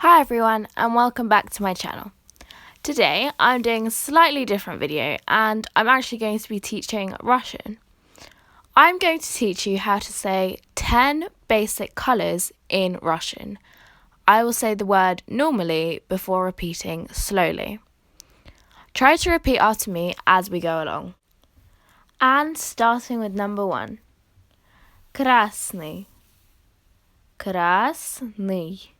Hi everyone and welcome back to my channel. Today I'm doing a slightly different video and I'm actually going to be teaching Russian. I'm going to teach you how to say 10 basic colours in Russian. I will say the word normally before repeating slowly. Try to repeat after me as we go along. And starting with number 1. Красный. Красный.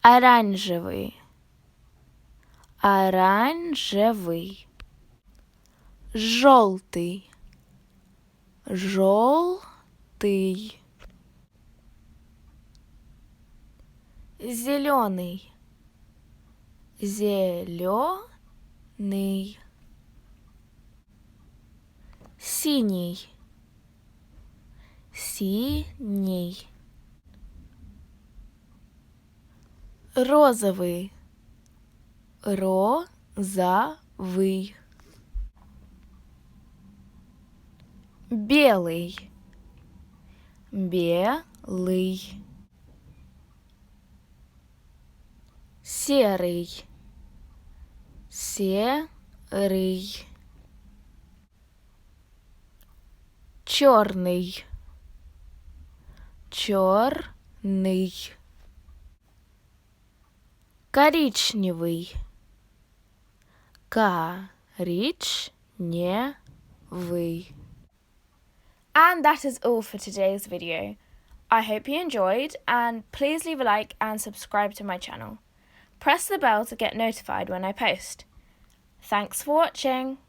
Оранжевый. Оранжевый. Желтый. Желтый. Зеленый. Зеленый. Синий. Синий. Розовый. Розовый. Белый. Белый. Серый. Серый. Черный. Черный. Коричневый. Коричневый. And that is all for today's video. I hope you enjoyed and please leave a like and subscribe to my channel. Press the bell to get notified when I post. Thanks for watching.